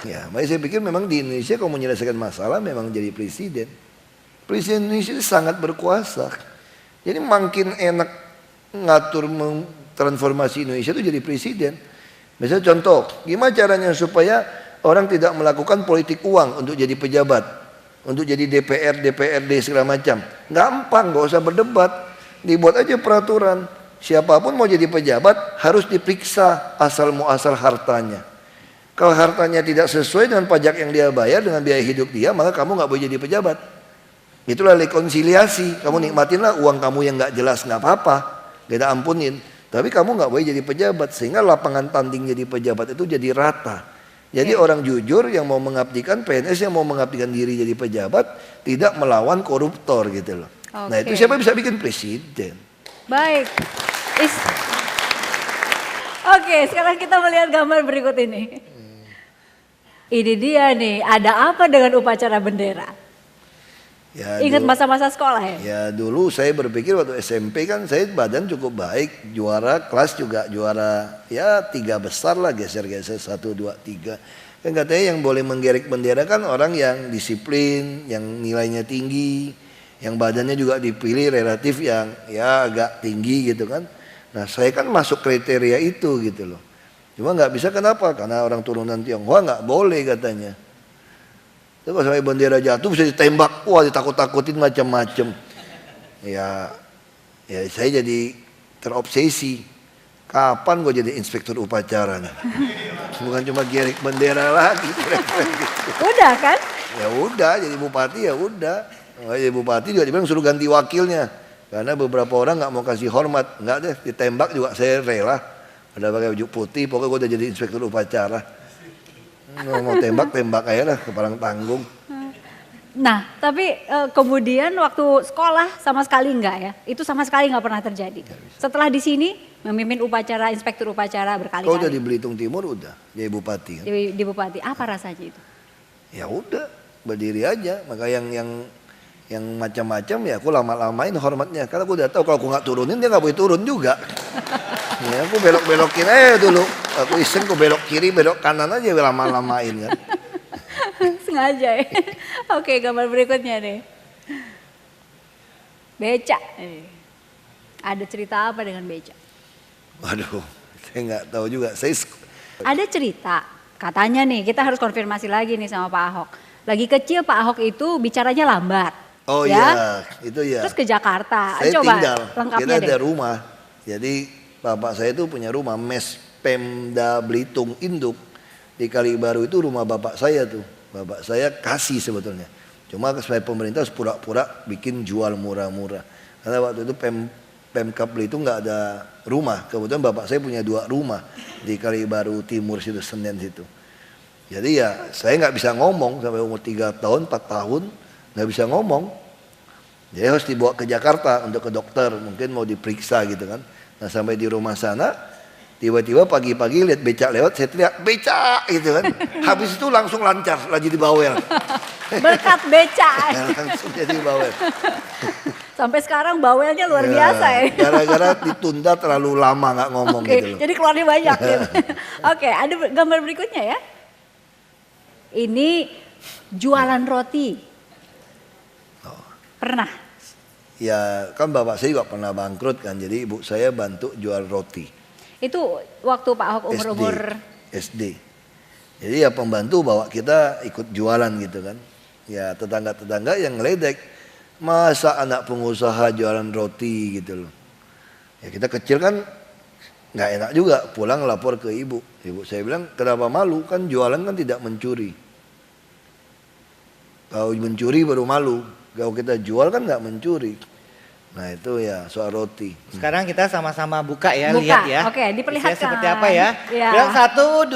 Ya, makanya saya pikir memang di Indonesia kalau menyelesaikan masalah memang jadi presiden. Presiden Indonesia itu sangat berkuasa. Jadi makin enak ngatur transformasi Indonesia itu jadi presiden. Misalnya contoh, gimana caranya supaya orang tidak melakukan politik uang untuk jadi pejabat, untuk jadi DPR, DPRD segala macam. Gampang, gak usah berdebat. Dibuat aja peraturan. Siapapun mau jadi pejabat harus diperiksa asal muasal hartanya. Kalau hartanya tidak sesuai dengan pajak yang dia bayar, dengan biaya hidup dia, maka kamu gak boleh jadi pejabat. Itulah rekonsiliasi. Kamu nikmatinlah uang kamu yang gak jelas, gak apa-apa, kita ampunin. Tapi kamu gak boleh jadi pejabat, sehingga lapangan tanding jadi pejabat itu jadi rata. Jadi orang jujur yang mau mengabdikan, PNS yang mau mengabdikan diri jadi pejabat, tidak melawan koruptor gitu loh. Nah itu siapa bisa bikin presiden? Baik. Oke, sekarang kita melihat gambar berikut ini. Ini dia nih, ada apa dengan upacara bendera? Ya, ingat masa-masa sekolah ya? Ya dulu saya berpikir waktu SMP kan saya badan cukup baik, juara kelas juga juara ya 3 besar lah, geser-geser 1, 2, 3. Kan katanya yang boleh menggerek bendera kan orang yang disiplin, yang nilainya tinggi, yang badannya juga dipilih relatif yang ya agak tinggi gitu kan. Nah saya kan masuk kriteria itu gitu loh. Cuma nggak bisa kenapa? Karena orang turunan Tionghoa nggak boleh katanya. Itu kalau sampai bendera jatuh bisa ditembak, wah ditakut-takutin macam-macam. Ya saya jadi terobsesi. Kapan gue jadi inspektur upacara nih? Bukan cuma gerek bendera lagi. Udah kan? Ya udah, jadi bupati ya udah. Jadi bupati juga dibilang suruh ganti wakilnya. Karena beberapa orang nggak mau kasih hormat, nggak deh ditembak juga saya rela. Ada pakai baju putih, pokoknya gue udah jadi inspektur upacara. Mau tembak aja lah ke palang tanggung. Nah tapi kemudian waktu sekolah sama sekali enggak ya? Itu sama sekali nggak pernah terjadi. Setelah di sini memimpin upacara, inspektur upacara berkali-kali. Kau udah di Belitung Timur udah jadi bupati kan? Di bupati, apa rasanya itu? Ya udah berdiri aja. Maka yang macam-macam ya aku lama-lamain hormatnya. Karena aku udah tahu kalau aku nggak turunin dia nggak boleh turun juga. Ya aku belok-belokin aja dulu. Aku iseng aku belok kiri, belok kanan aja lama-lamain kan. Sengaja ya. Oke, gambar berikutnya nih. Beca. Ada cerita apa dengan beca? Waduh, saya nggak tahu juga. Ada cerita, katanya nih kita harus konfirmasi lagi nih sama Pak Ahok. Lagi kecil Pak Ahok itu bicaranya lambat. Oh ya, itu ya. Terus ke Jakarta. Saya coba tinggal, lengkapnya kita ada rumah. Jadi bapak saya itu punya rumah mes Pemda Belitung Induk di Kalibaru, itu rumah bapak saya tuh. Bapak saya kasih sebetulnya. Cuma supaya pemerintah pura-pura bikin jual murah-murah. Karena waktu itu Pemkab Belitung nggak ada rumah. Kebetulan bapak saya punya 2 rumah di Kalibaru Timur situ, Senen situ. Jadi ya saya nggak bisa ngomong sampai umur 3 tahun, 4 tahun nggak bisa ngomong. Jadi harus dibawa ke Jakarta untuk ke dokter, mungkin mau diperiksa gitu kan. Nah sampai di rumah sana tiba-tiba pagi-pagi lihat becak lewat, saya teriak becak gitu kan. Habis itu langsung lancar, lagi di bawel. Berkat becak. Langsung jadi bawel. Sampai sekarang bawelnya luar biasa ya. Gara-gara ditunda terlalu lama nggak ngomong gitu loh. Jadi keluarnya banyak gitu. Oke, ada gambar berikutnya ya. Ini jualan roti. Pernah? Ya kan bapak saya juga pernah bangkrut kan, jadi ibu saya bantu jual roti. Itu waktu Pak Ahok umur-umur SD. Jadi ya pembantu bawa kita ikut jualan gitu kan. Ya tetangga-tetangga yang ngeledek, masa anak pengusaha jualan roti gitu loh. Ya kita kecil kan nggak enak juga, pulang lapor ke ibu. Ibu saya bilang kenapa malu, kan jualan kan tidak mencuri. Kalau mencuri baru malu. Kalau kita jual kan nggak mencuri. Nah itu ya soal roti. Sekarang kita sama-sama buka ya, lihat ya. Oke, diperlihatkan. Seperti apa ya? Ya. Bilang 1, 2.